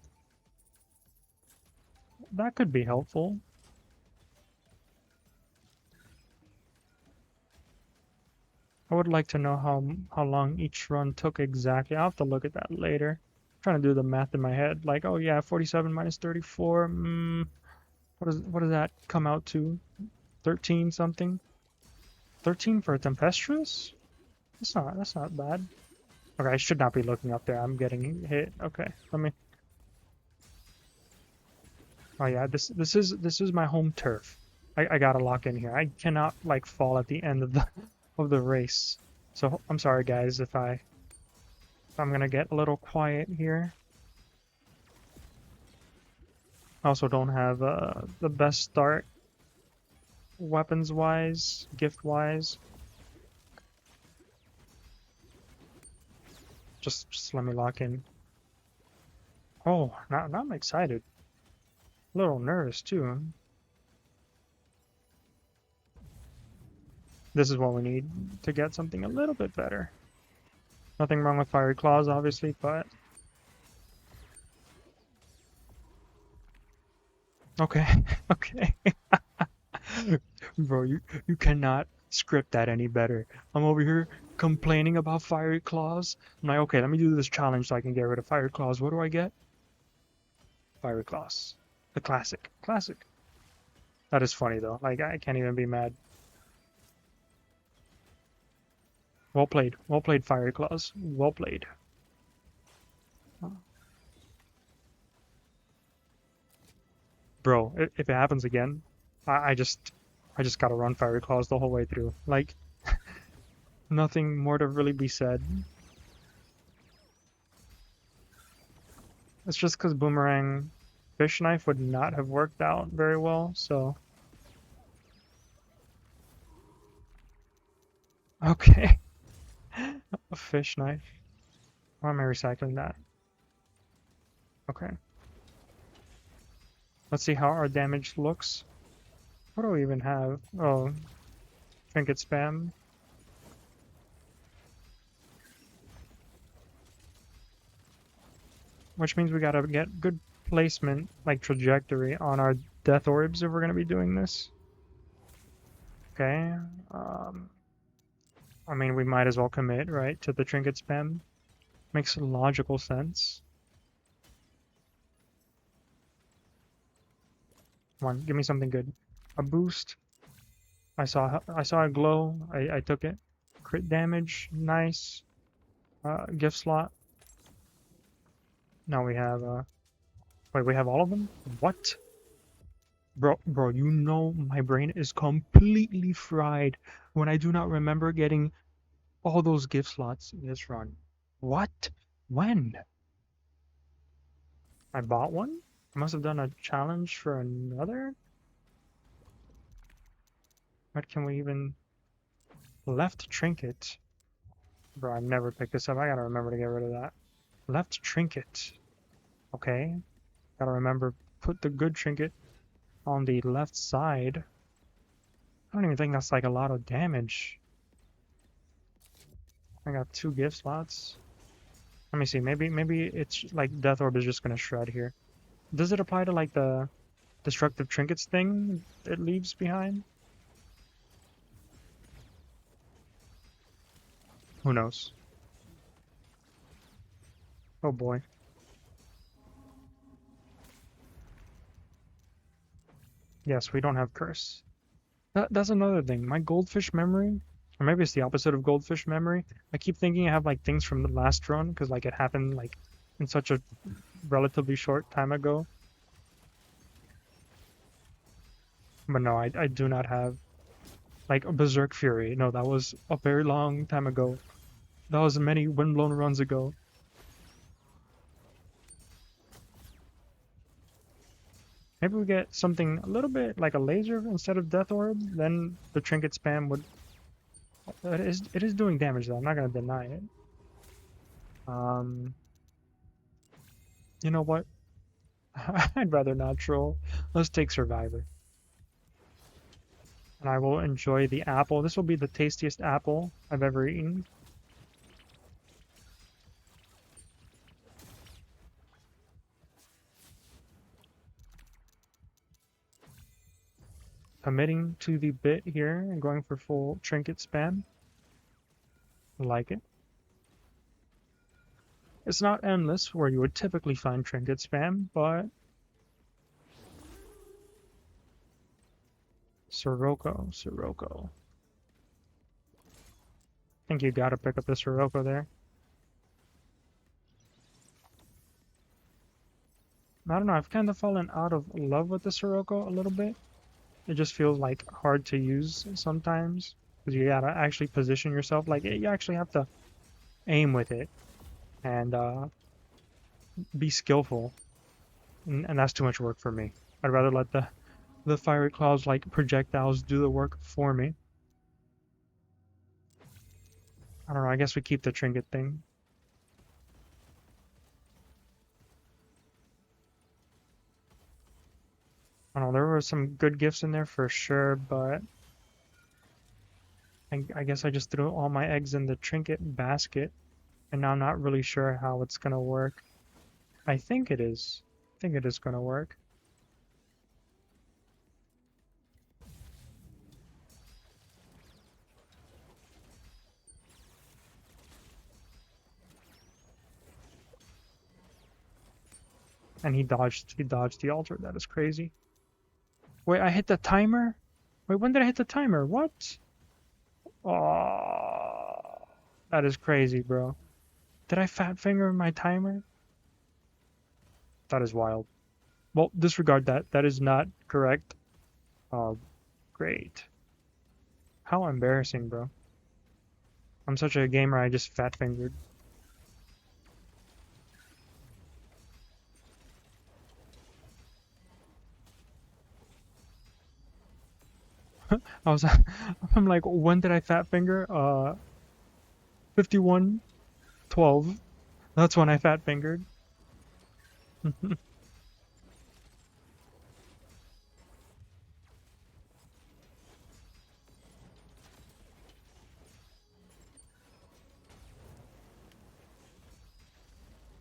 That could be helpful. I would like to know how long each run took exactly. I'll have to look at that later. I'm trying to do the math in my head. Like, oh yeah, 47 minus 34. What does that come out to? 13 something? 13 for a Tempestuous? That's not bad. Okay, I should not be looking up there. I'm getting hit. Okay, let me... Oh yeah, this is my home turf. I gotta lock in here. I cannot like fall at the end of the of the race. So I'm sorry guys if I'm gonna get a little quiet here. I also don't have the best start weapons wise, gift wise. Just let me lock in. Oh, now I'm excited. A little nervous too. This is what we need to get something a little bit better. Nothing wrong with Fiery Claws, obviously, but... Okay, okay. Bro, you cannot script that any better. I'm over here complaining about Fiery Claws. I'm like, okay, let me do this challenge so I can get rid of Fiery Claws. What do I get? Fiery Claws. The classic. Classic. That is funny, though. Like, I can't even be mad. Well played. Well played, Fiery Claws. Well played. Bro, if it happens again, I just gotta run Fiery Claws the whole way through. Like, nothing more to really be said. It's just because boomerang fish knife would not have worked out very well, so... Okay. A fish knife. Why am I recycling that? Okay. Let's see how our damage looks. What do we even have? Oh, trinket spam. Which means we gotta get good placement, like trajectory, on our death orbs if we're gonna be doing this. Okay. I mean, we might as well commit, right, to the trinket spam. Makes logical sense. Come on, give me something good. A boost. I saw a glow. I took it. Crit damage, nice. Gift slot. Now we have wait, we have all of them? What? Bro, you know my brain is completely fried when I do not remember getting all those gift slots in this run. What? When? I bought one? I must have done a challenge for another? What can we even... Left trinket. Bro, I never picked this up. I gotta remember to get rid of that. Left trinket. Okay. Gotta remember, put the good trinket on the left side. I don't even think that's like a lot of damage. I got 2 gift slots. Let me see, maybe it's like Death Orb is just gonna shred here. Does it apply to like the destructive trinkets thing it leaves behind? Who knows? Oh boy. Yes, we don't have curse. That's another thing. My goldfish memory, or maybe it's the opposite of goldfish memory. I keep thinking I have like things from the last run because like it happened like in such a relatively short time ago. But no, I do not have like a Berserk Fury. No, that was a very long time ago. That was many Windblown runs ago. Maybe we get something a little bit like a laser instead of Death Orb, then the trinket spam would... It is doing damage though, I'm not gonna deny it. You know what? I'd rather not troll. Let's take Survivor. And I will enjoy the apple. This will be the tastiest apple I've ever eaten. Committing to the bit here and going for full trinket spam. Like it. It's not endless where you would typically find trinket spam, but Sirocco. I think you gotta pick up the Sirocco there. I don't know, I've kind of fallen out of love with the Sirocco a little bit. It just feels like hard to use sometimes because you gotta actually position yourself. Like you actually have to aim with it and be skillful, and that's too much work for me. I'd rather let the fiery claws like projectiles do the work for me. I don't know. I guess we keep the trinket thing. I don't know. There were some good gifts in there for sure, but I guess I just threw all my eggs in the trinket basket, and now I'm not really sure how it's gonna work. I think it is. I think it is gonna work. And he dodged the altar. That is crazy. Wait, I hit the timer? Wait, when did I hit the timer? What? Oh, that is crazy, bro. Did I fat finger my timer? That is wild. Well, disregard that. That is not correct. Oh, great. How embarrassing, bro. I'm such a gamer, I just fat fingered. I was, I'm like, when did I fat finger? 51:12. That's when I fat fingered.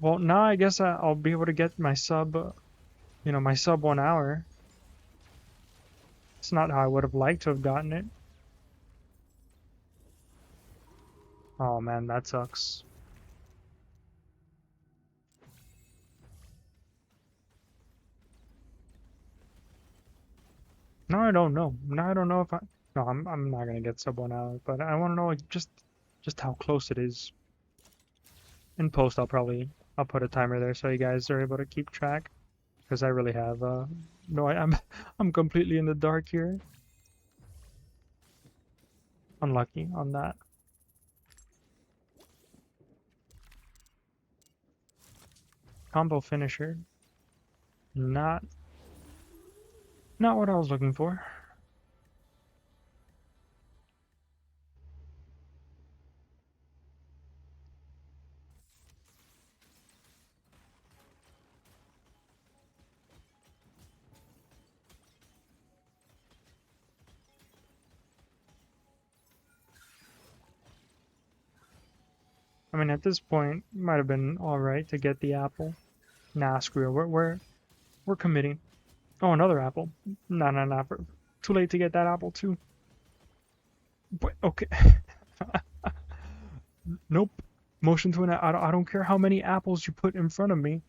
Well, now I guess I'll be able to get my sub, my sub 1 hour. It's not how I would have liked to have gotten it. Oh man, that sucks. Now I don't know. Now I don't know if I. No, I'm not gonna get sub 1 hour, but I want to know like just how close it is. In post, I'll put a timer there so you guys are able to keep track, because I really have no, I'm I'm completely in the dark here. Unlucky on that. Combo finisher. Not not what I was looking for. I mean, at this point, it might have been all right to get the apple. Nah, screw it. We're committing. Oh, another apple. Nah, nah, nah. Too late to get that apple too. But okay. Nope. Motion to an. I don't care how many apples you put in front of me.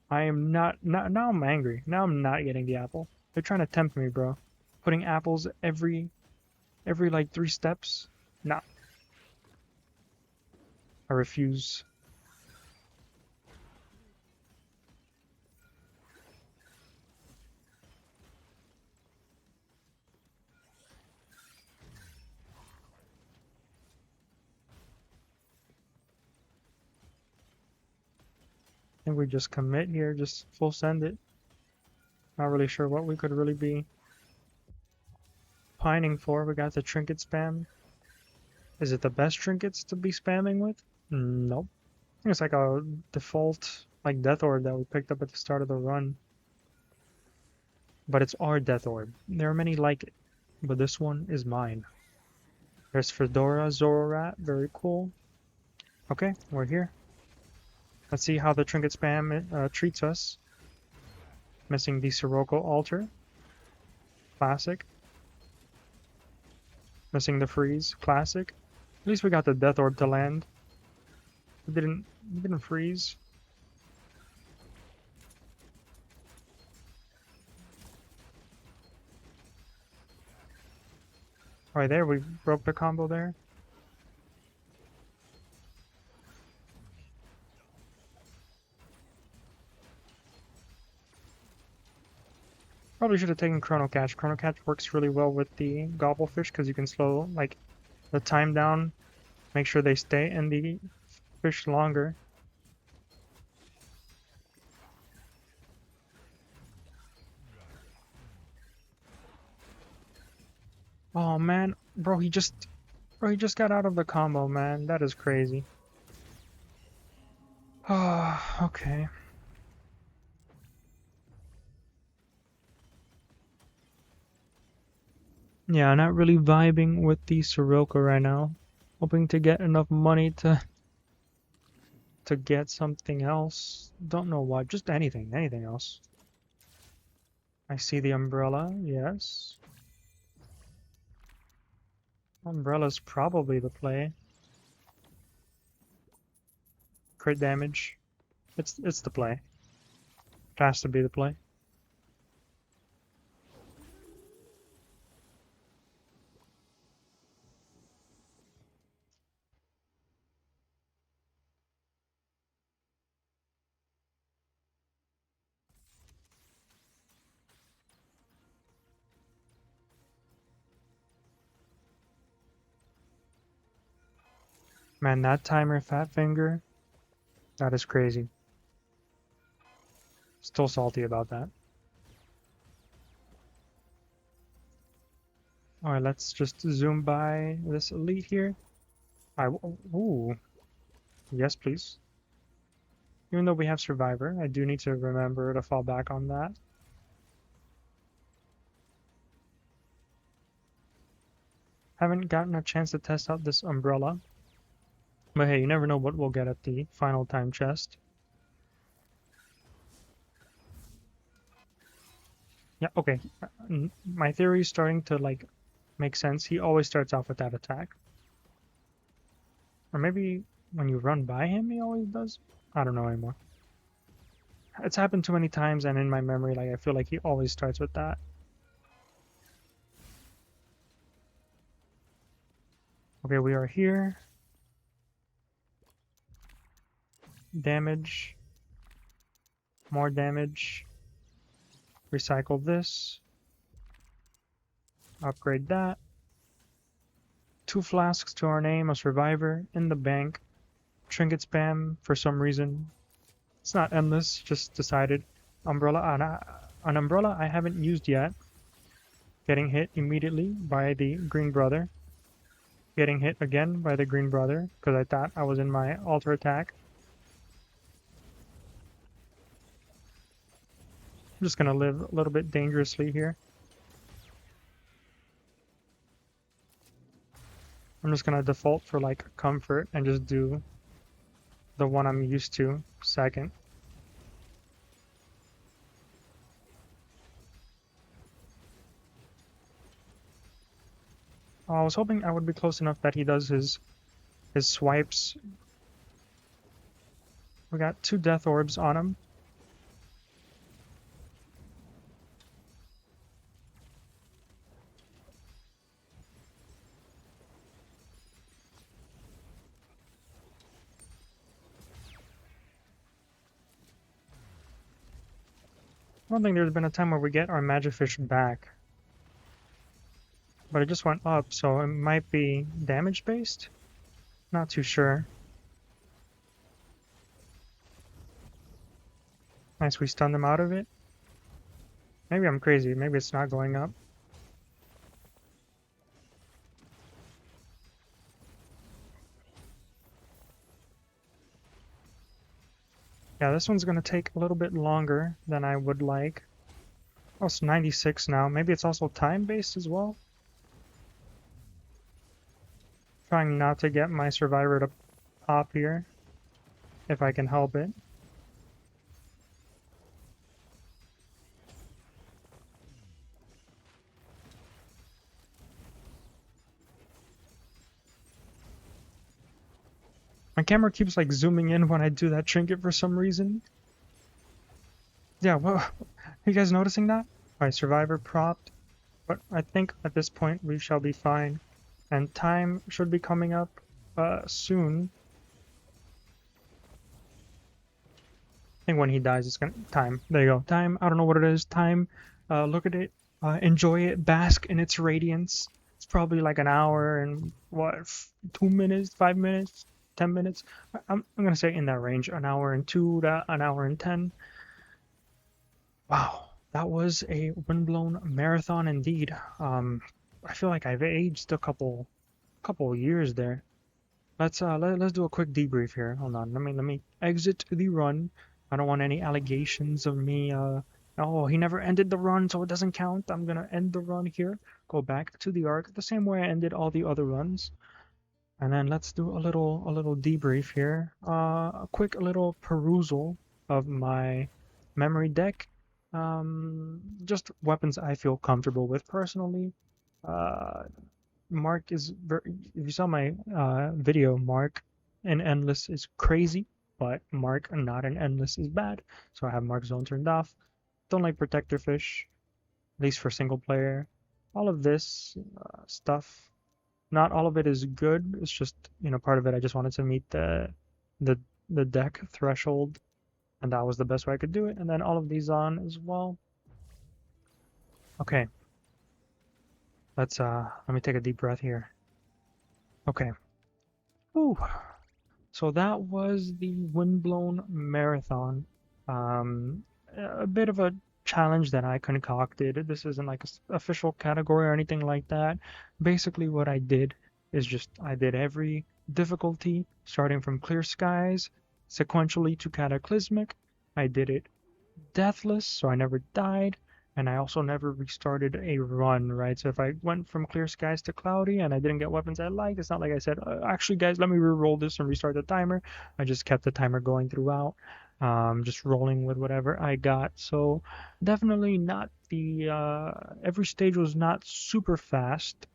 I am not. Now I'm angry. Now I'm not getting the apple. They're trying to tempt me, bro. Putting apples every like 3 steps. Nah. I refuse. I think we just commit here. Just full send it. Not really sure what we could really be pining for. We got the trinket spam. Is it the best trinkets to be spamming with? Nope. I think it's like a default like death orb that we picked up at the start of the run. But it's our death orb. There are many like it, but this one is mine. There's Fedora, Zororat, very cool. Okay, we're here. Let's see how the trinket spam treats us. Missing the Sirocco altar. Classic. Missing the freeze. Classic. At least we got the death orb to land. It didn't freeze. Right there, we broke the combo there. Probably should have taken Chrono Catch. Chrono Catch works really well with the Gobblefish because you can slow like the time down, make sure they stay in the fish longer. Oh man, bro, he just got out of the combo, man. That is crazy. Ah, okay. Yeah, not really vibing with the Sirocco right now. Hoping to get enough money to get something else. Don't know what, just anything else. I see the umbrella, yes. Umbrella's probably the play. Crit damage. It's the play. It has to be the play. Man, that timer fat finger, that is crazy. Still salty about that. All right, let's just zoom by this elite here. Ooh, yes, please. Even though we have Survivor, I do need to remember to fall back on that. Haven't gotten a chance to test out this umbrella. But hey, you never know what we'll get at the final time chest. Yeah, okay. My theory is starting to, like, make sense. He always starts off with that attack. Or maybe when you run by him, he always does? I don't know anymore. It's happened too many times, and in my memory, like, I feel like he always starts with that. Okay, we are here. Damage. More damage. Recycle this. Upgrade that. 2 flasks to our name, a survivor, in the bank. Trinket spam for some reason. It's not endless, just decided. Umbrella, an umbrella I haven't used yet. Getting hit immediately by the green brother. Getting hit again by the green brother, because I thought I was in my alter attack. I'm just gonna live a little bit dangerously here. I'm just gonna default for, like, comfort and just do the one I'm used to second. I was hoping I would be close enough that he does his swipes. We got 2 death orbs on him. I don't think there's been a time where we get our Magifish back. But it just went up, so it might be damage based? Not too sure. Nice, we stunned them out of it. Maybe I'm crazy, maybe it's not going up. Yeah, this one's gonna take a little bit longer than I would like. Oh, it's 96 now. Maybe it's also time-based as well? Trying not to get my survivor to pop here, if I can help it. My camera keeps, like, zooming in when I do that trinket for some reason. Yeah, well, you guys noticing that? Alright, survivor propped. But I think at this point we shall be fine. And time should be coming up soon. I think when he dies, it's gonna time. There you go. Time. I don't know what it is. Time. Look at it. Enjoy it. Bask in its radiance. It's probably like an hour and what? 2 minutes, 5 minutes, 10 minutes. I'm gonna say in that range. An hour and 2 to an hour and 10. Wow, that was a Windblown marathon indeed. I feel like I've aged a couple years there. Let's do a quick debrief here. Hold on. Let me exit the run. I don't want any allegations of me oh, he never ended the run, so it doesn't count. I'm gonna end the run here. Go back to the arc the same way I ended all the other runs. And then let's do a little debrief here. A quick little perusal of my memory deck. Just weapons I feel comfortable with personally. Uh, Mark is very, if you saw my video, Mark in Endless is crazy, but Mark not in Endless is bad. So I have Mark Zone turned off. Don't like Protector Fish, at least for single player. All of this stuff, not all of it is good. It's just, part of it I just wanted to meet the the deck threshold, and that was the best way I could do it. And then all of these on as well. Okay. Let me take a deep breath here. Okay. Ooh. So that was the Windblown Marathon. A bit of a challenge that I concocted. This isn't like a official category or anything like that. Basically, what I did is just I did every difficulty starting from clear skies sequentially to cataclysmic. I did it deathless, so I never died, and I also never restarted a run, right? So if I went from clear skies to cloudy and I didn't get weapons I liked, it's not like I said, actually, guys, let me re-roll this and restart the timer. I just kept the timer going throughout, just rolling with whatever I got. So definitely not the, every stage was not super fast.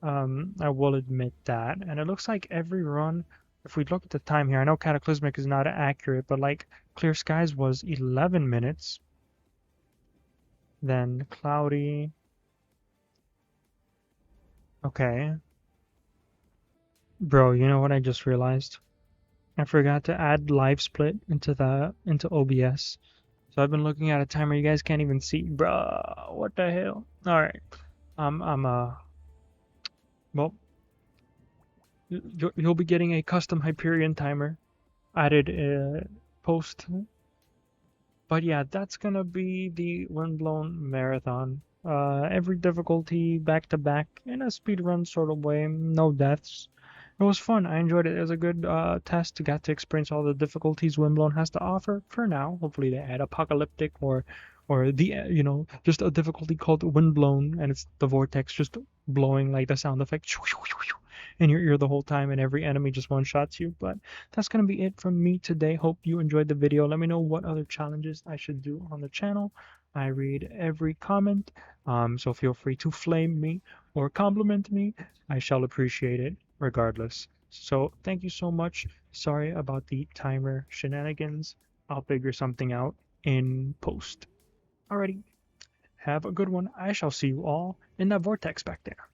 I will admit that. And it looks like every run, if we look at the time here, I know Cataclysmic is not accurate, but like Clear Skies was 11 minutes. Then Cloudy. Okay. Bro, you know what I just realized? I forgot to add live split into OBS. So I've been looking at a timer you guys can't even see. Bruh, what the hell? Alright. I'm well, you'll be getting a custom Hyperion timer added post. But yeah, that's gonna be the Windblown marathon. Every difficulty back to back in a speedrun sort of way, no deaths. It was fun. I enjoyed it. It was a good test. Got to experience all the difficulties Windblown has to offer for now. Hopefully they add apocalyptic or the just a difficulty called Windblown, and it's the vortex just blowing like the sound effect in your ear the whole time, and every enemy just one shots you. But that's gonna be it from me today. Hope you enjoyed the video. Let me know what other challenges I should do on the channel. I read every comment, so feel free to flame me or compliment me. I shall appreciate it regardless. So thank you so much. Sorry about the timer shenanigans. I'll figure something out in post. Alrighty, have a good one. I shall see you all in that vortex back there.